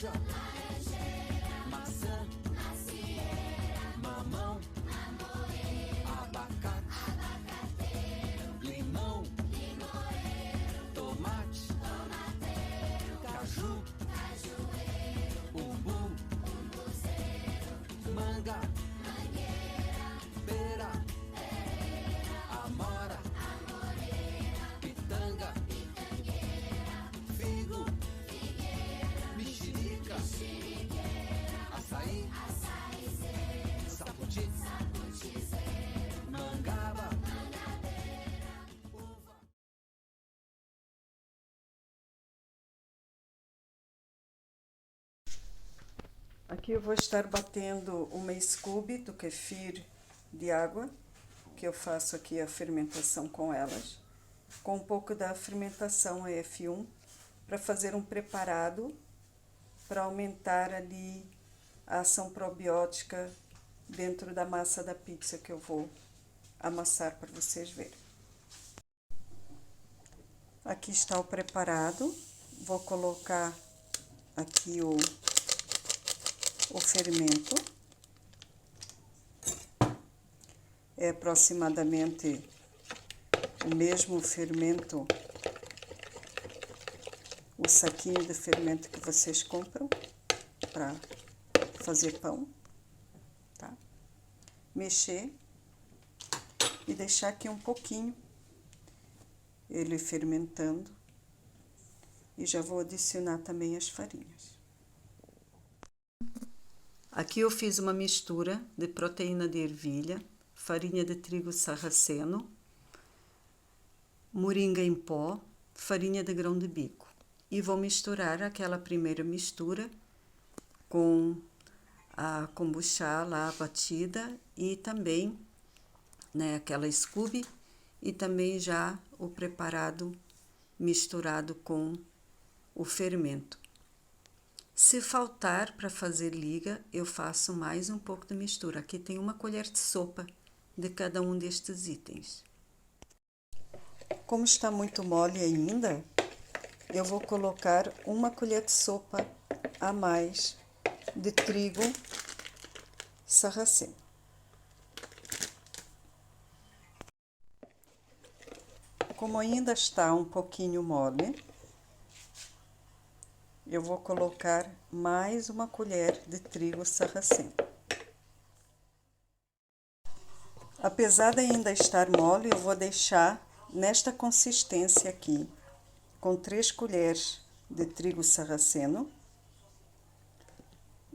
laranja, maçã, mamão, abacate, limão, tomate, caju, umbu, manga, pera, amora, pitanga, figo, mexerica, açaí, sapoti, mangaba, uva. Aqui eu vou estar batendo uma scooby do kefir de água, que eu faço aqui a fermentação com elas, com um pouco da fermentação F1, para fazer um preparado para aumentar ali a ação probiótica dentro da massa da pizza que eu vou amassar para vocês verem. Aqui está o preparado, vou colocar aqui o fermento. É aproximadamente o mesmo fermento, o saquinho de fermento que vocês compram para fazer pão, tá? Mexer e deixar aqui um pouquinho ele fermentando, e já vou adicionar também as farinhas. Aqui eu fiz uma mistura de proteína de ervilha, farinha de trigo sarraceno, moringa em pó, farinha de grão de bico. E vou misturar aquela primeira mistura com a kombucha lá batida e também, né, aquela scooby, e também já o preparado misturado com o fermento. Se faltar para fazer liga, eu faço mais um pouco de mistura. Aqui tem uma colher de sopa de cada um destes itens. Como está muito mole ainda, eu vou colocar uma colher de sopa a mais de trigo sarraceno. Como ainda está um pouquinho mole, eu vou colocar mais uma colher de trigo sarraceno. Apesar de ainda estar mole, eu vou deixar nesta consistência aqui, com 3 colheres de trigo sarraceno,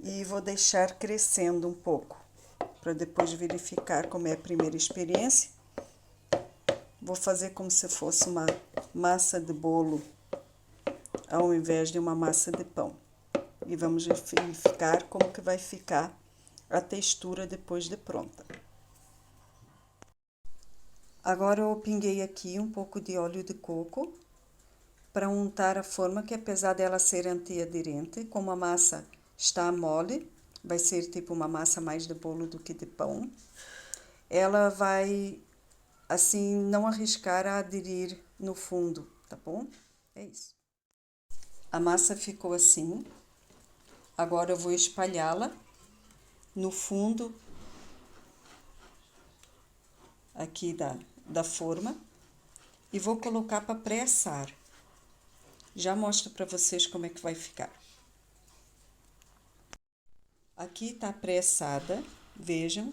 e vou deixar crescendo um pouco, para depois verificar como é a primeira experiência. Vou fazer como se fosse uma massa de bolo, ao invés de uma massa de pão. E vamos verificar como que vai ficar a textura depois de pronta. Agora eu pinguei aqui um pouco de óleo de coco para untar a forma, que apesar dela ser antiaderente, como a massa está mole, vai ser tipo uma massa mais de bolo do que de pão, ela vai assim não arriscar a aderir no fundo, tá bom? É isso. A massa ficou assim. Agora eu vou espalhá-la no fundo aqui da forma e vou colocar para pré-assar. Já mostro para vocês como é que vai ficar. Aqui tá pré-assada, vejam.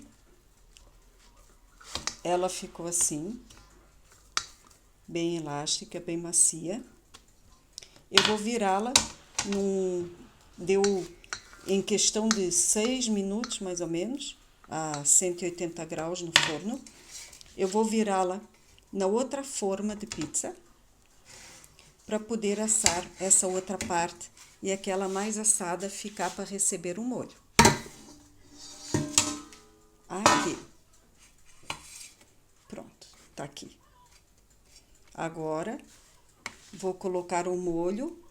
Ela ficou assim, bem elástica, bem macia. Eu vou virá-la deu em questão de 6 minutos, mais ou menos, a 180 graus no forno. Eu vou virá-la na outra forma de pizza, para poder assar essa outra parte e aquela mais assada ficar para receber o molho. Aqui. Pronto, tá aqui. Agora, vou colocar o molho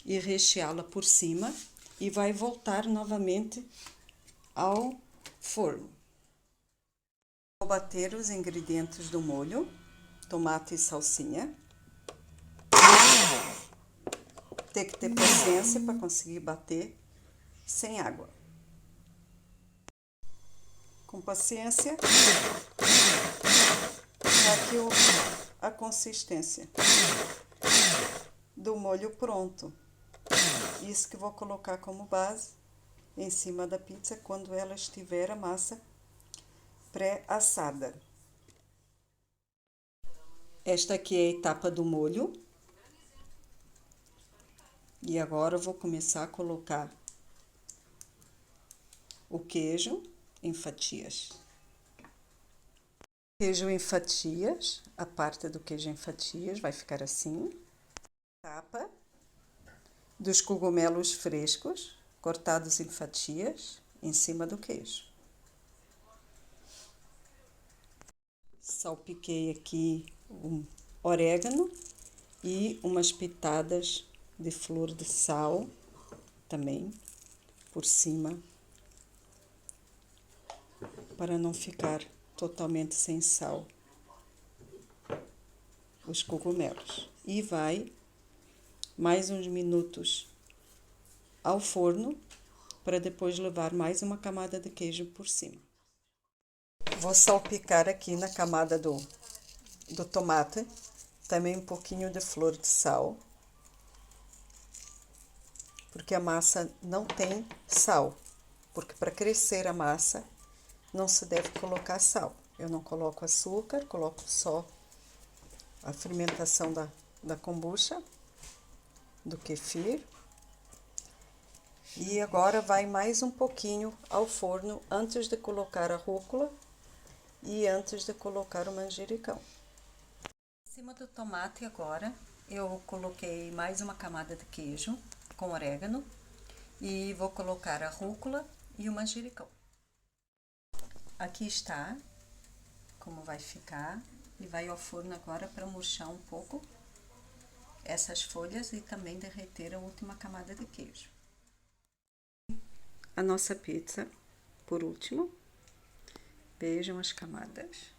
e recheá-la por cima e vai voltar novamente ao forno. Vou bater os ingredientes do molho, tomate e salsinha. ter que ter paciência para conseguir bater sem água. Com paciência, aqui a consistência do molho pronto. Isso que vou colocar como base em cima da pizza quando ela estiver a massa pré-assada. Esta aqui é a etapa do molho. E agora eu vou começar a colocar o queijo em fatias. Queijo em fatias, a parte do queijo em fatias vai ficar assim. Etapa dos cogumelos frescos, cortados em fatias, em cima do queijo. Salpiquei aqui um orégano e umas pitadas de flor de sal também por cima, para não ficar totalmente sem sal os cogumelos. E vai mais uns minutos ao forno para depois levar mais uma camada de queijo por cima. Vou salpicar aqui na camada do tomate também um pouquinho de flor de sal, porque a massa não tem sal, porque para crescer a massa não se deve colocar sal. Eu não coloco açúcar, coloco só a fermentação da kombucha, do kefir. E agora vai mais um pouquinho ao forno antes de colocar a rúcula e antes de colocar o manjericão. Em cima do tomate agora eu coloquei mais uma camada de queijo com orégano e vou colocar a rúcula e o manjericão. Aqui está como vai ficar e vai ao forno agora para murchar um pouco essas folhas e também derreter a última camada de queijo. A nossa pizza, por último, vejam as camadas.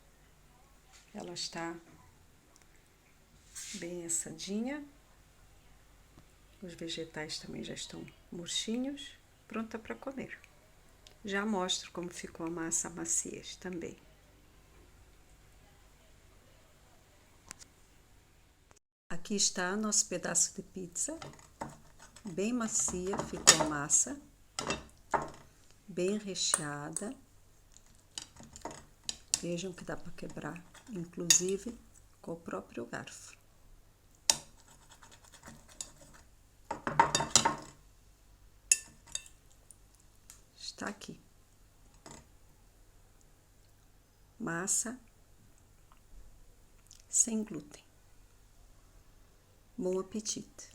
Ela está bem assadinha. Os vegetais também já estão murchinhos, pronta para comer. Já mostro como ficou a massa maciez também. Aqui está nosso pedaço de pizza. Bem macia ficou a massa. Bem recheada. Vejam que dá para quebrar, inclusive com o próprio garfo. Está aqui. Massa sem glúten. Bom apetite!